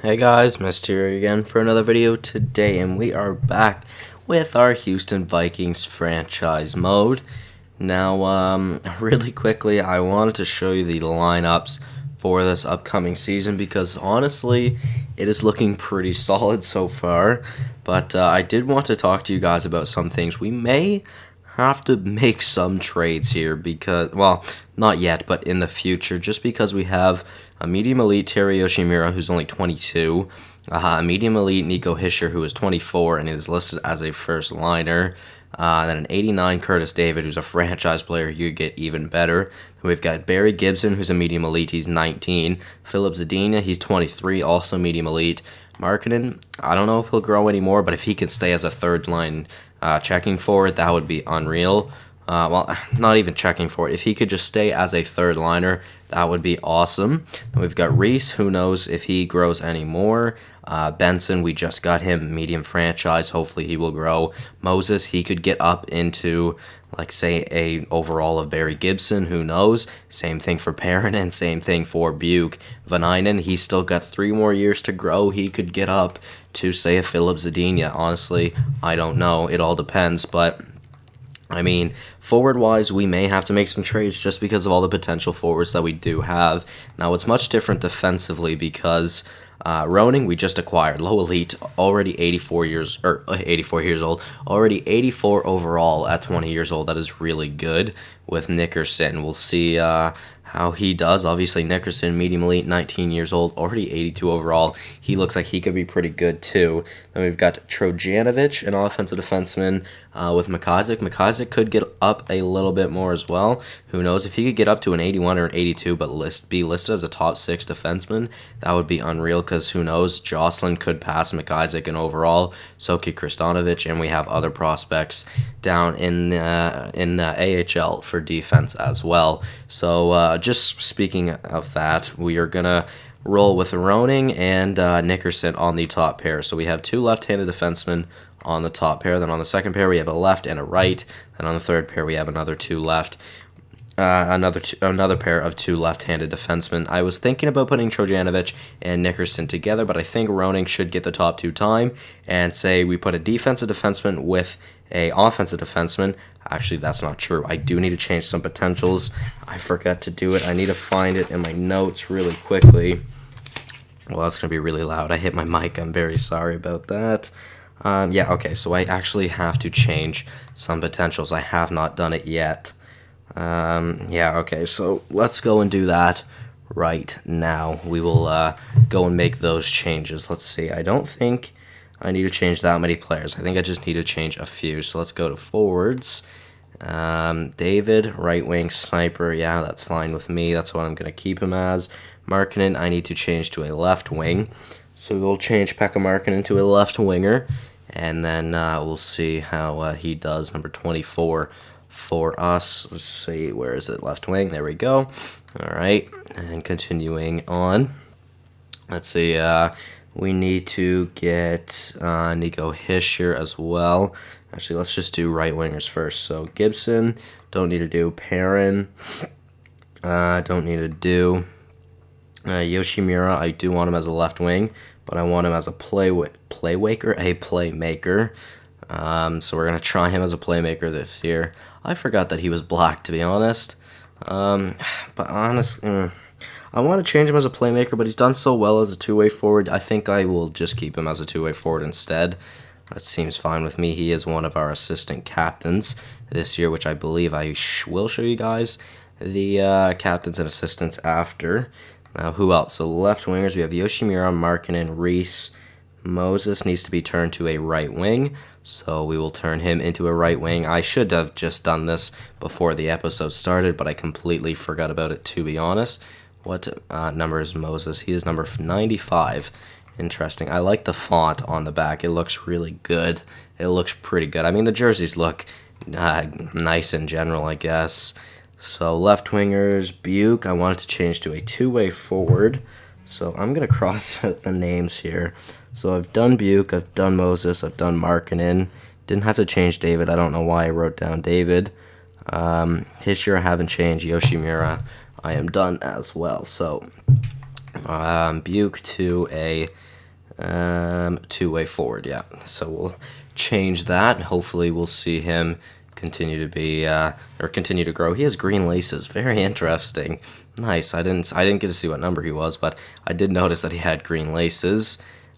Hey guys, Mysterio again for another video today, and we are back with our Houston Vikings franchise mode. Now, really quickly, I wanted to show you the lineups for this upcoming season because honestly, it is looking pretty solid so far. But I did want to talk to you guys about some things. We may have to make some trades here because, well, not yet, but in the future, just because we have a medium elite Terry Yoshimura who's only 22, a medium elite Nico Hischier who is 24 and is listed as a first liner, then an 89 Curtis David who's a franchise player who could get even better. We've got Barry Gibson who's a medium elite, he's 19, Philip Zadina, he's 23, also medium elite. Markkanen, I don't know if he'll grow anymore, but if he can stay as a third line checking forward, that would be unreal. Well, not even checking for it. If he could just stay as a third liner, that would be awesome. Then we've got Reese, who knows if he grows anymore. Benson, we just got him, medium franchise. Hopefully he will grow. Moses, he could get up into, like, say, a overall of Barry Gibson. Who knows? Same thing for Perrin and same thing for Buke. Vanainen, he's still got 3 more years to grow. He could get up to, say, a Philip Zadina. Honestly, I don't know. It all depends, but I mean, forward-wise, we may have to make some trades just because of all the potential forwards that we do have. Now, it's much different defensively because Roning, we just acquired, low elite, already 84 years old, already 84 overall at 20 years old. That is really good with Nickerson. We'll see how he does. Obviously, Nickerson, medium elite, 19 years old, already 82 overall. He looks like he could be pretty good too. Then we've got Trojanovic, an offensive defenseman with McIsaac. McIsaac could get up a little bit more as well. Who knows? If he could get up to an 81 or an 82, but be listed as a top 6 defenseman, that would be unreal because who knows? Jocelyn could pass McIsaac in overall, so could Kristanovic, and we have other prospects down in the AHL for defense as well. So just speaking of that, we are going to roll with Roning and Nickerson on the top pair. So we have 2 left-handed defensemen on the top pair. Then on the second pair, we have a left and a right. And on the third pair, we have another 2 left. Another pair of 2 left-handed defensemen. I was thinking about putting Trojanovic and Nickerson together, but I think Roning should get the top 2 time. And say we put a defensive defenseman with a offensive defenseman. Actually, that's not true. I do need to change some potentials. I forgot to do it. I need to find it in my notes really quickly. Well, that's going to be really loud. I hit my mic. I'm very sorry about that. Yeah, okay, so I actually have to change some potentials. I have not done it yet. Yeah, okay, so let's go and do that right now. We will go and make those changes. Let's see. I don't think I need to change that many players. I think I just need to change a few. So let's go to forwards. David, right wing sniper. Yeah, that's fine with me. That's what I'm going to keep him as. Markkanen, I need to change to a left wing. So we'll change Pekka Markkanen to a left winger. And then we'll see how he does. Number 24 for us. Let's see, where is it? Left wing. There we go. All right. And continuing on. Let's see. We need to get Nico Hischier as well. Actually, let's just do right wingers first. So Gibson, don't need to do. Perrin, don't need to do. Yoshimura, I do want him as a left wing, but I want him as a playmaker. So we're going to try him as a playmaker this year. I forgot that he was black, to be honest. But honestly, I want to change him as a playmaker, but he's done so well as a two-way forward. I think I will just keep him as a two-way forward instead. That seems fine with me. He is one of our assistant captains this year, which I believe I will show you guys the captains and assistants after. Now, who else? So left wingers, we have Yoshimura, Markkanen, Reese. Moses needs to be turned to a right wing, so we will turn him into a right wing. I should have just done this before the episode started, but I completely forgot about it, to be honest. What number is Moses? He is number 95. Interesting. I like the font on the back. It looks really good. It looks pretty good. I mean, the jerseys look nice in general, I guess. So left wingers, Buke, I wanted to change to a two-way forward. So I'm going to cross out the names here. So I've done Buke, I've done Moses, I've done Markkanen. Didn't have to change David. I don't know why I wrote down David. Hischier I haven't changed. Yoshimura I am done as well. So Buke to a two-way forward. Yeah, so we'll change that. Hopefully, we'll see him continue to be or continue to grow. He has green laces. Very interesting. Nice. I didn't get to see what number he was, but I did notice that he had green laces.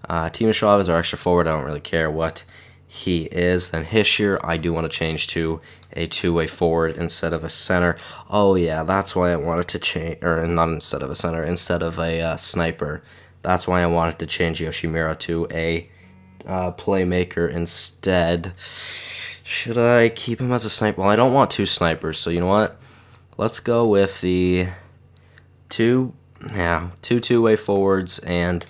Timashov is our extra forward. I don't really care what he is. Then Hischier, I do want to change to a two-way forward instead of a center. Oh yeah, that's why I wanted to change, or not instead of a center, instead of a sniper. That's why I wanted to change Yoshimura to a playmaker instead. Should I keep him as a sniper? Well, I don't want two snipers, so you know what? Let's go with the two two-way forwards and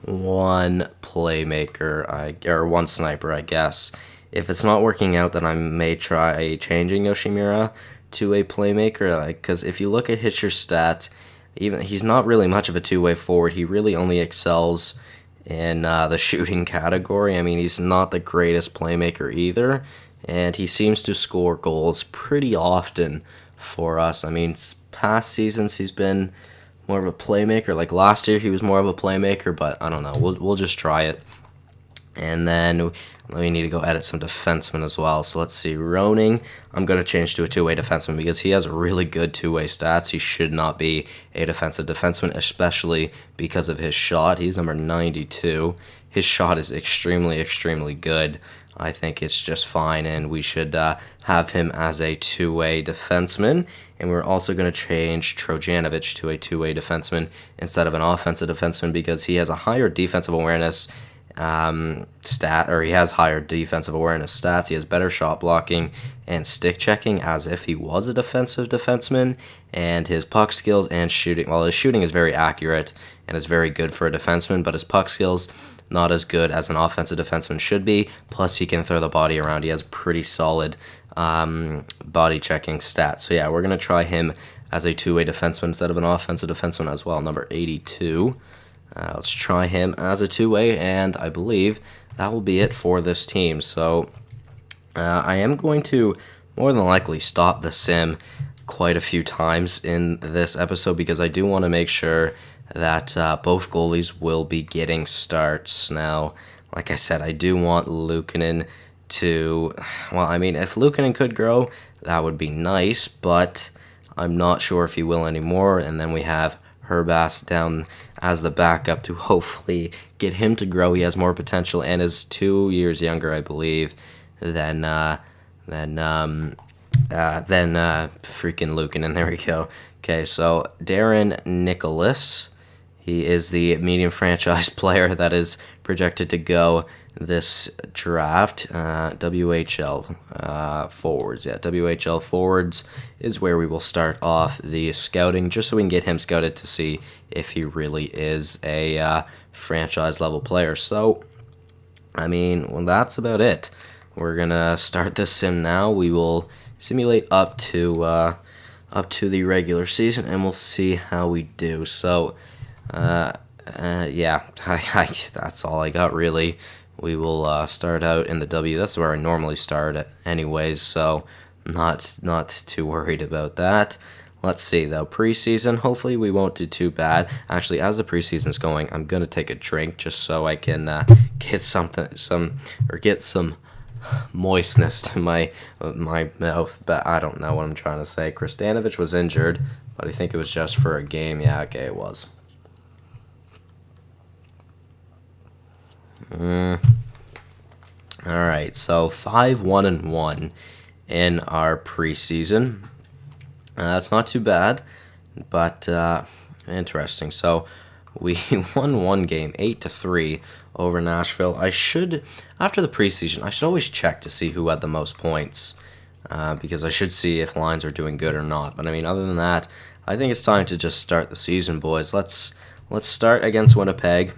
one playmaker, or one sniper, I guess. If it's not working out, then I may try changing Yoshimura to a playmaker, because if you look at Hitcher's stats, even he's not really much of a two-way forward. He really only excels in the shooting category. I mean, he's not the greatest playmaker either, and he seems to score goals pretty often for us. I mean, past seasons he's been more of a playmaker. Like last year, he was more of a playmaker, but I don't know. We'll just try it. And then we need to go edit some defensemen as well. So let's see. Roning, I'm going to change to a two-way defenseman because he has really good two-way stats. He should not be a defensive defenseman, especially because of his shot. He's number 92. His shot is extremely, extremely good. I think it's just fine, and we should have him as a two-way defenseman. And we're also going to change Trojanovic to a two-way defenseman instead of an offensive defenseman because he has a higher defensive awareness he has higher defensive awareness stats. He has better shot blocking and stick checking as if he was a defensive defenseman, and his puck skills and shooting, well, his shooting is very accurate and is very good for a defenseman, but his puck skills not as good as an offensive defenseman should be. Plus, he can throw the body around. He has pretty solid body checking stats. So yeah, we're gonna try him as a two-way defenseman instead of an offensive defenseman as well, number 82. Let's try him as a two-way, and I believe that will be it for this team. So I am going to more than likely stop the sim quite a few times in this episode because I do want to make sure that both goalies will be getting starts. Now, like I said, I do want Luukkonen to, well, I mean, if Luukkonen could grow, that would be nice, but I'm not sure if he will anymore. And then we have Herbas down as the backup to hopefully get him to grow. He has more potential and is 2 years younger, I believe, than freaking Luukkonen. There we go. Okay, so Darren Nicholas, he is the medium franchise player that is projected to go this draft. WHL forwards. Yeah, WHL forwards is where we will start off the scouting, just so we can get him scouted to see if he really is a franchise level player. So, I mean, well, that's about it. We're gonna start this sim now. We will simulate up to the regular season, and we'll see how we do. So, yeah, that's all I got really. We will start out in the W. That's where I normally start anyways, so not too worried about that. Let's see, though. Preseason, hopefully we won't do too bad. Actually, as the preseason's going, I'm going to take a drink just so I can get some moistness to my mouth, but I don't know what I'm trying to say. Kristanovic was injured, but I think it was just for a game. Yeah, okay, it was. Alright, so 5-1-1 in our preseason. That's not too bad, but interesting. So we won one game, 8-3 over Nashville. After the preseason, I should always check to see who had the most points, because I should see if lines are doing good or not. But I mean, other than that, I think it's time to just start the season, boys. Let's start against Winnipeg.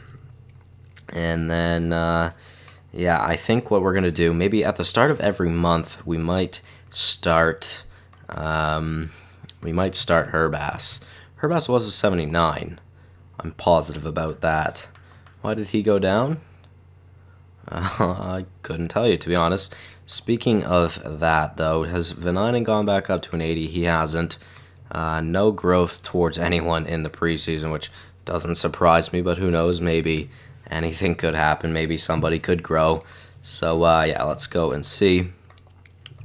And then, yeah, I think what we're going to do, maybe at the start of every month, we might start Herbas. Herbas was a 79. I'm positive about that. Why did he go down? I couldn't tell you, to be honest. Speaking of that, though, has Vanainen gone back up to an 80? He hasn't. No growth towards anyone in the preseason, which Doesn't surprise me, but who knows? Maybe anything could happen. Maybe somebody could grow. So, yeah, let's go and see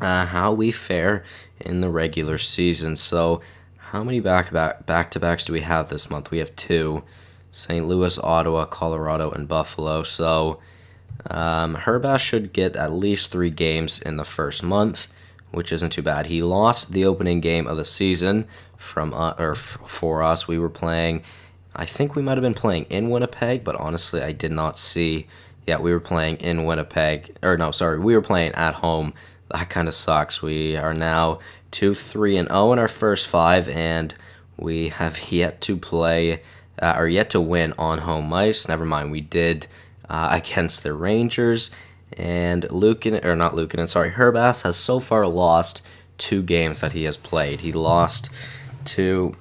how we fare in the regular season. So, how many back-to-backs do we have this month? We have 2. St. Louis, Ottawa, Colorado, and Buffalo. So, Herbass should get at least 3 games in the first month, which isn't too bad. He lost the opening game of the season for us. We were playing, I think we might have been playing in Winnipeg, but honestly, I did not see. Yeah, we were playing in Winnipeg. Or no, sorry, we were playing at home. That kind of sucks. We are now 2-3-0 in our first 5, and we have yet to play or yet to win on home ice. Never mind, we did against the Rangers, and Herbass has so far lost 2 games that he has played. He lost he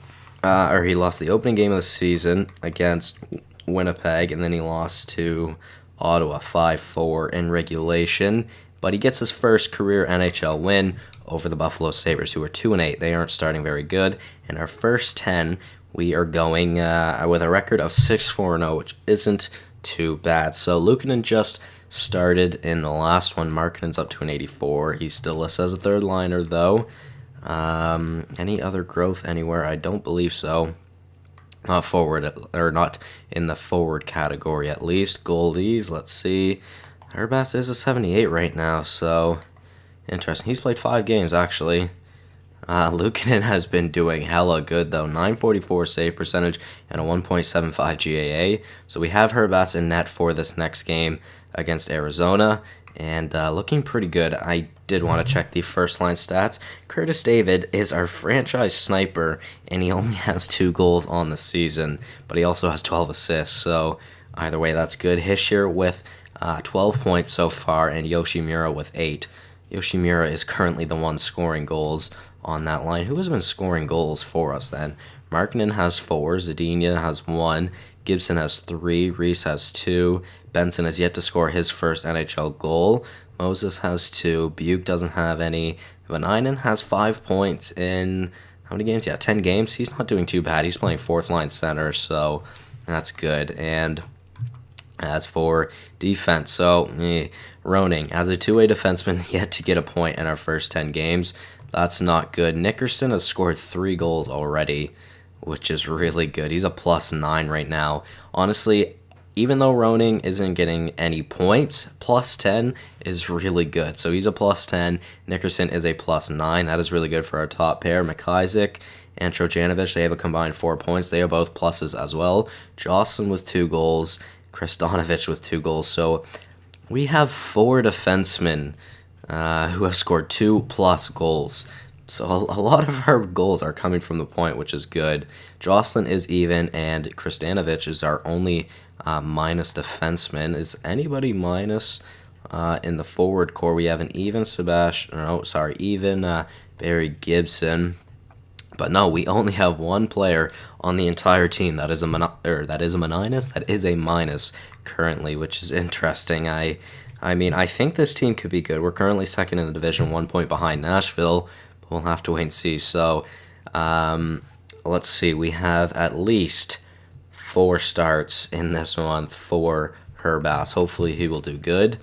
lost the opening game of the season against Winnipeg, and then he lost to Ottawa 5-4 in regulation. But he gets his first career NHL win over the Buffalo Sabres, who are 2-8. They aren't starting very good. In our first 10, we are going with a record of 6-4-0, which isn't too bad. So Luukkonen just started in the last one. Markkanen's up to an 84. He still lists as a third liner, though. Any other growth anywhere? I don't believe so. Not forward, or not in the forward category at least. Goalies, let's see. Herbass is a 78 right now, so interesting. He's played 5 games, actually. Luukkonen has been doing hella good, though. 944 save percentage and a 1.75 GAA. So we have Herbass in net for this next game against Arizona, and looking pretty good. I did want to check the first line stats. Curtis David is our franchise sniper, and he only has 2 goals on the season, but he also has 12 assists, so either way, that's good. Hischier with 12 points so far, and Yoshimura with 8. Yoshimura is currently the one scoring goals on that line. Who has been scoring goals for us then? Markkanen has 4, Zadina has 1, Gibson has 3, Reese has 2, Benson has yet to score his first NHL goal, Moses has 2, Buke doesn't have any, Vanainen has 5 points in, how many games? Yeah, 10 games. He's not doing too bad. He's playing 4th line center, so that's good. And as for defense, so Roning, as a 2-way defenseman, yet to get a point in our first 10 games. That's not good. Nickerson has scored 3 goals already, which is really good. He's a +9 right now. Honestly, even though Roning isn't getting any points, +10 is really good. So he's a +10. Nickerson is a +9. That is really good for our top pair. McIsaac and Trojanovic, they have a combined 4 points. They are both pluses as well. Jocelyn with 2 goals. Kristanovich with 2 goals. So we have 4 defensemen who have scored 2+ goals. So a lot of our goals are coming from the point, which is good. Jocelyn is even, and Kristanovich is our only minus defenseman. Is anybody minus in the forward core? We have an even Barry Gibson. But no, we only have 1 player on the entire team that is a minus currently, which is interesting. I mean, I think this team could be good. We're currently 2nd in the division, 1 point behind Nashville, but we'll have to wait and see. So, let's see. We have at least 4 starts in this month for Herbass. Hopefully, he will do good.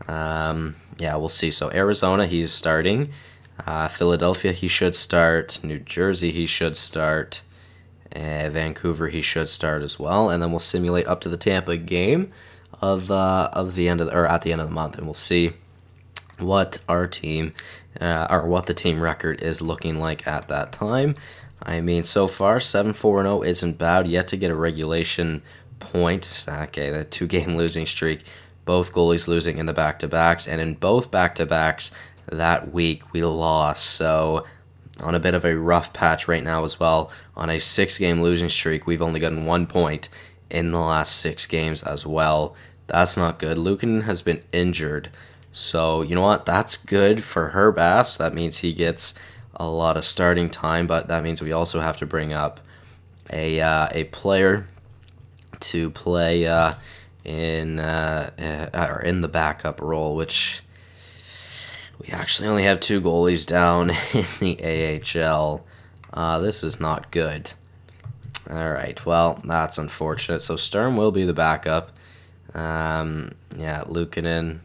Yeah, we'll see. So, Arizona, he's starting. Philadelphia, he should start. New Jersey, he should start. Vancouver, he should start as well. And then we'll simulate up to the Tampa game at the end of the month, and we'll see what our team or what the team record is looking like at that time. I mean, so far 7-4-0 isn't bad. Yet to get a regulation point. Okay, the 2-game losing streak. Both goalies losing in the back-to-backs, and in both back-to-backs that week we lost, so on a bit of a rough patch right now as well. On a 6-game losing streak, we've only gotten 1 point in the last 6 games as well. That's not good. Luukkonen has been injured, so you know what? That's good for Herbass. That means he gets a lot of starting time, but that means we also have to bring up a player to play in the backup role, which we actually only have 2 goalies down in the AHL. This is not good. Alright, well, that's unfortunate. So Sturm will be the backup. Yeah, Luukkonen.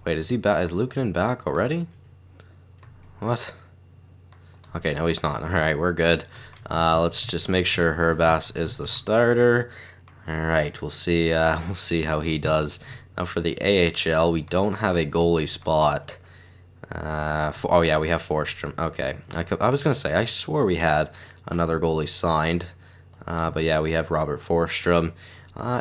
Wait, is Luukkonen back already? What? Okay, no, he's not. Alright, we're good. Let's just make sure Herbass is the starter. Alright, we'll see how he does. Now for the AHL, we don't have a goalie spot. Oh yeah, we have Forsström. Okay, I was gonna say, I swore we had another goalie signed. But yeah, we have Robert Forsström.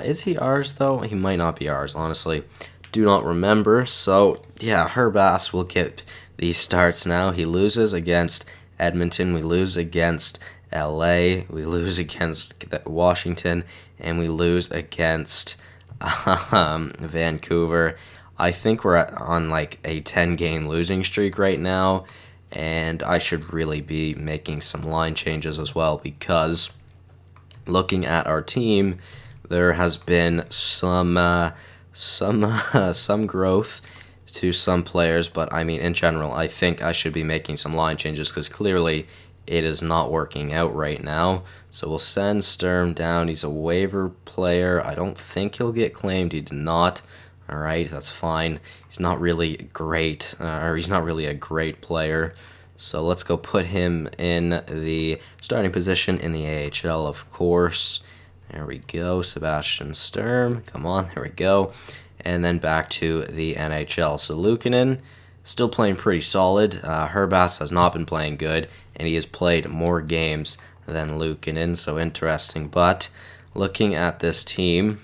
Is he ours, though? He might not be ours, honestly. Do not remember. So, yeah, Herbass will get these starts now. He loses against Edmonton. We lose against LA. We lose against Washington. And we lose against Vancouver. I think we're on like a 10-game losing streak right now. And I should really be making some line changes as well, because looking at our team, there has been some growth to some players, but I mean in general, I think I should be making some line changes because clearly it is not working out right now. So we'll send Sturm down. He's a waiver player. I don't think he'll get claimed. He did not. All right, that's fine. He's not really great, or he's not really a great player. So let's go put him in the starting position in the AHL, of course. There we go, Sebastian Sturm. Come on, there we go. And then back to the NHL. So Luukkonen, still playing pretty solid. Herbass has not been playing good, and he has played more games than Luukkonen, so interesting. But looking at this team,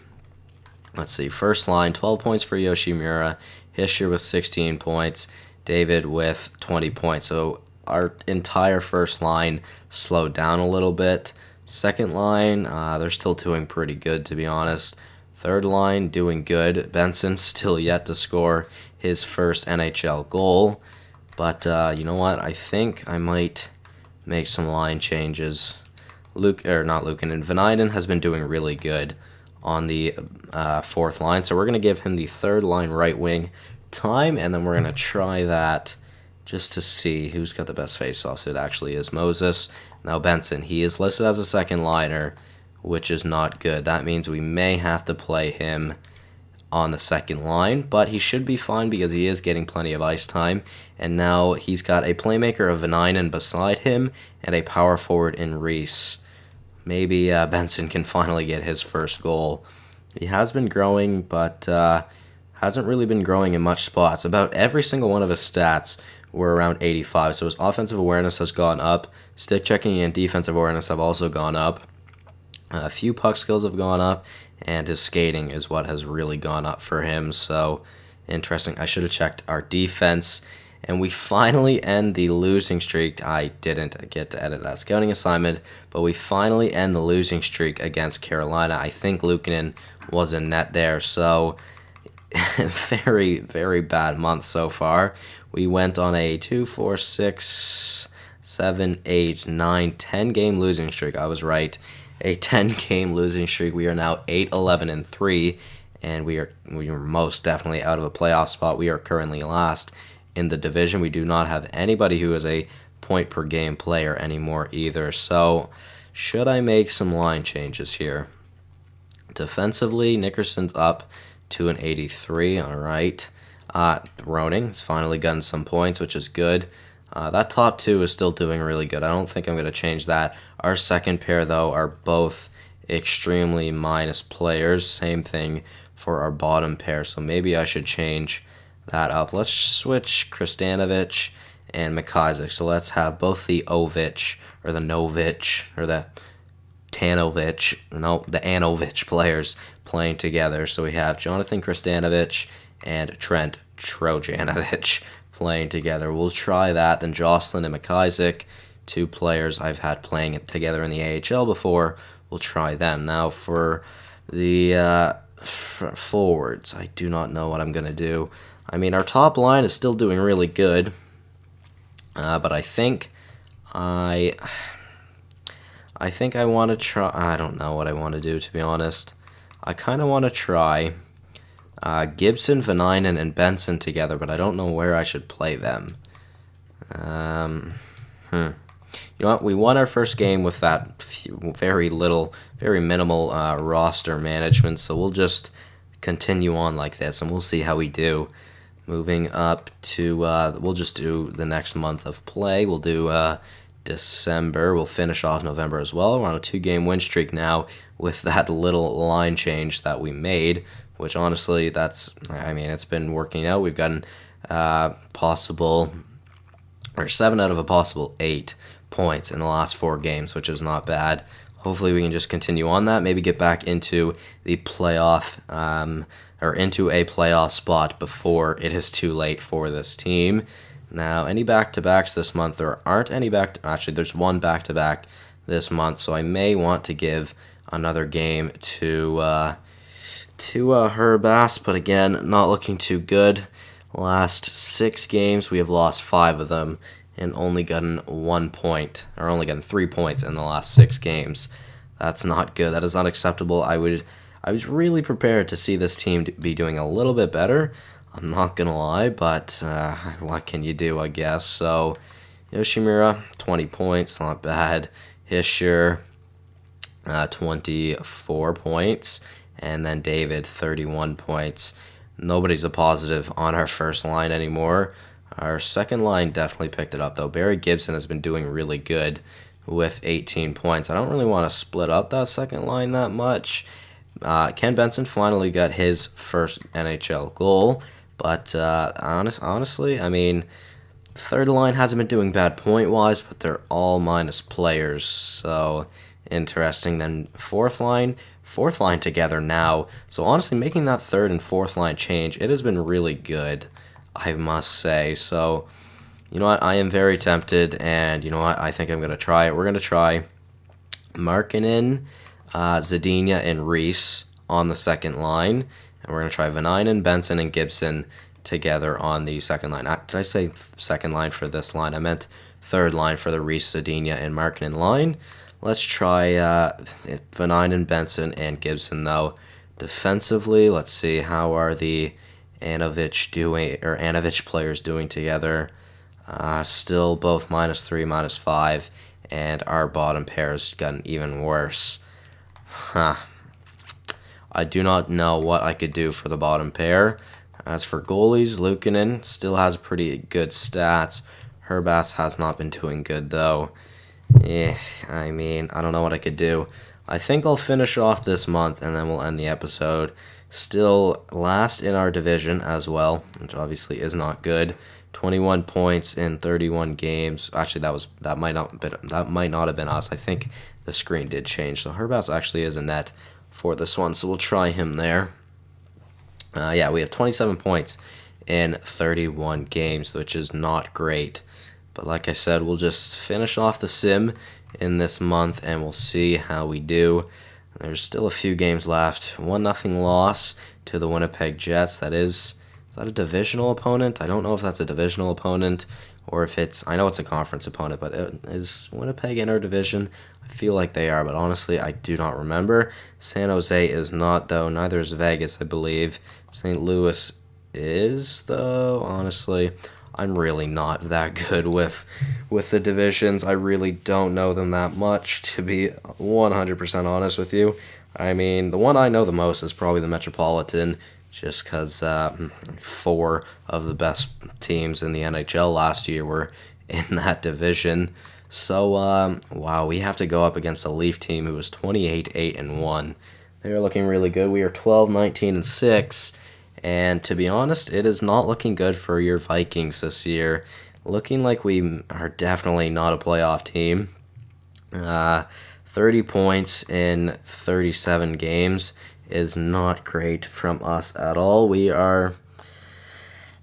let's see, first line, 12 points for Yoshimura, Hischier with 16 points, David with 20 points. So our entire first line slowed down a little bit. Second line, they're still doing pretty good, to be honest. Third line, doing good. Benson still yet to score his first NHL goal. But you know what? I think I might make some line changes. And Vanainen has been doing really good on the fourth line. So we're going to give him the third line right wing time, and then we're going to try that just to see who's got the best face-offs. It actually is Moses. Now Benson, he is listed as a second liner, which is not good. That means we may have to play him on the second line, but he should be fine because he is getting plenty of ice time. And now he's got a playmaker of Vanainen beside him and a power forward in Reese. Maybe Benson can finally get his first goal. He has been growing, but hasn't really been growing in much spots. About every single one of his stats were around 85, so his offensive awareness has gone up. Stick checking and defensive awareness have also gone up. A few puck skills have gone up, and his skating is what has really gone up for him. So, interesting. I should have checked our defense. And we finally end the losing streak. I didn't get to edit that scouting assignment, but we finally end the losing streak against Carolina. I think Luukkonen was in net there, so very, very bad month so far. We went on a 2, 4, 6, 7, 8, 9, 10-game losing streak. I was right. A 10-game losing streak. We are now 8, 11, and 3, and we are most definitely out of a playoff spot. We are currently last in the division. We do not have anybody who is a point-per-game player anymore either. So, should I make some line changes here? Defensively, Nickerson's up to an 83. All right. Roning has finally gotten some points, which is good. That top two is still doing really good. I don't think I'm going to change that. Our second pair, though, are both extremely minus players. Same thing for our bottom pair, so maybe I should change that up. Let's switch Kristanovic and McIsaac. So let's have both the Ovich, or the Novich, or the the Anovich players playing together. So we have Jonathan Kristanovic and Trent Trojanovic playing together. We'll try that. Then Jocelyn and McIsaac, two players I've had playing together in the AHL before. We'll try them. Now for the forwards, I do not know what I'm going to do. I mean, our top line is still doing really good, but I think I want to try. I don't know what I want to do, to be honest. I kind of want to try Gibson, Vanainen, and Benson together, but I don't know where I should play them. You you know what? We won our first game with that very minimal roster management, so we'll just continue on like this, and we'll see how we do. Moving up to, we'll just do the next month of play. We'll do December. We'll finish off November as well. We're on a 2-game win streak now with that little line change that we made, which honestly, it's been working out. We've gotten possible, or 7 out of a possible 8 points in the last 4 games, which is not bad. Hopefully we can just continue on that, maybe get back into the playoff, or into a playoff spot before it is too late for this team. Now, any back-to-backs this month? There aren't any actually, there's one back-to-back this month, so I may want to give another game to Herbass, but again, not looking too good. Last 6 games, we have lost 5 of them and only gotten 1 point, or only gotten 3 points in the last 6 games. That's not good. That is not acceptable. I was really prepared to see this team be doing a little bit better. I'm not going to lie, but what can you do, I guess? So, Yoshimura, 20 points, not bad. Hischer, 24 points. And then David, 31 points. Nobody's a positive on our first line anymore. Our second line definitely picked it up, though. Barry Gibson has been doing really good with 18 points. I don't really want to split up that second line that much. Ken Benson finally got his first NHL goal, but honestly, third line hasn't been doing bad point-wise, but they're all minus players, so interesting. Then fourth line together now. So honestly, making that third and fourth line change, it has been really good, I must say. So, you know what, I am very tempted, and you know what, I think I'm going to try it. We're going to try Markkanen, Zadina, and Reese on the second line, and we're going to try Vanainen, Benson, and Gibson together on the second line. Did I say second line for this line? I meant third line for the Reese, Zadina, and Markkanen line. Let's try Vanainen, Benson, and Gibson, though. Defensively, let's see, how are the Anovich players doing together? Still both -3, -5, and our bottom pair has gotten even worse. I do not know what I could do for the bottom pair. As for goalies, Luukkonen still has pretty good stats. Herbass has not been doing good, though. I don't know what I could do. I think I'll finish off this month, and then we'll end the episode. Still last in our division as well, which obviously is not good. 21 points in 31 games. Actually, that might not have been us. I think the screen did change. So Herbass actually is a net for this one, so we'll try him there. We have 27 points in 31 games, which is not great. But like I said, we'll just finish off the sim in this month, and we'll see how we do. There's still a few games left. 1-0 loss to the Winnipeg Jets. Is that a divisional opponent? I don't know if that's a divisional opponent or if I know it's a conference opponent, but is Winnipeg in our division? I feel like they are, but honestly, I do not remember. San Jose is not, though. Neither is Vegas, I believe. St. Louis is, though. Honestly, I'm really not that good with the divisions. I really don't know them that much, to be 100% honest with you. The one I know the most is probably the Metropolitan, just because 4 of the best teams in the NHL last year were in that division. So, wow, we have to go up against a Leaf team who was 28-8-1. They're looking really good. We are 12-19-6. And to be honest, it is not looking good for your Vikings this year. Looking like we are definitely not a playoff team. 30 points in 37 games is not great from us at all. We are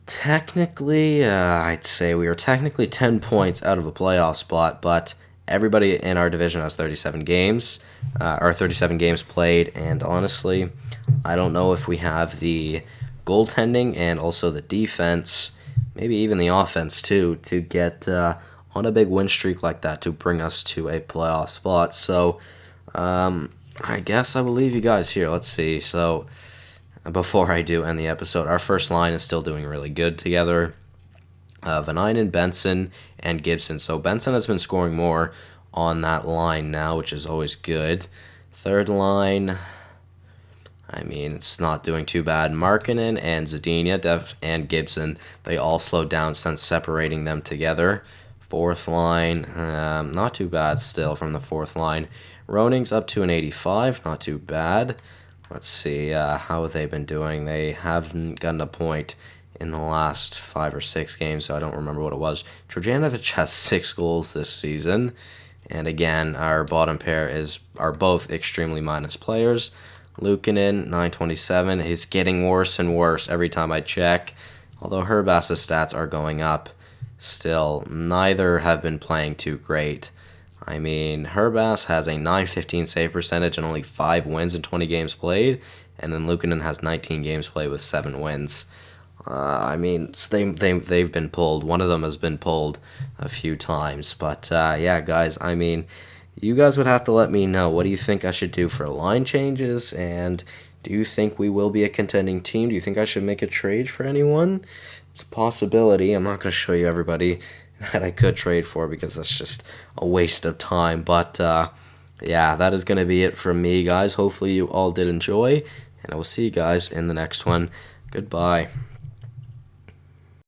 technically, I'd say we are technically 10 points out of a playoff spot, but everybody in our division has 37 games, or 37 games played, and honestly, I don't know if we have the goaltending and also the defense, maybe even the offense too, to get on a big win streak like that to bring us to a playoff spot. So I guess I will leave you guys here. Let's see. So before I do end the episode, our first line is still doing really good together. Vaninen, Benson, and Gibson. So Benson has been scoring more on that line now, which is always good. Third line, I mean, it's not doing too bad. Markkanen and Zadina and Gibson, they all slowed down since separating them together. Fourth line, not too bad still from the fourth line. Roning's up to an 85, not too bad. Let's see, how have they been doing? They haven't gotten a point in the last 5 or 6 games, so I don't remember what it was. Trojanovic has 6 goals this season, and again, our bottom pair are both extremely minus players. Luukkonen, 927, is getting worse and worse every time I check, although Herbas's stats are going up. Still, neither have been playing too great. I mean, Herbas has a 915 save percentage and only 5 wins in 20 games played, and then Luukkonen has 19 games played with 7 wins. I mean, so they've been pulled. One of them has been pulled a few times. But, yeah, guys, I mean, you guys would have to let me know. What do you think I should do for line changes? And do you think we will be a contending team? Do you think I should make a trade for anyone? It's a possibility. I'm not going to show you everybody that I could trade for because that's just a waste of time. But, yeah, that is going to be it from me, guys. Hopefully you all did enjoy. And I will see you guys in the next one. Goodbye.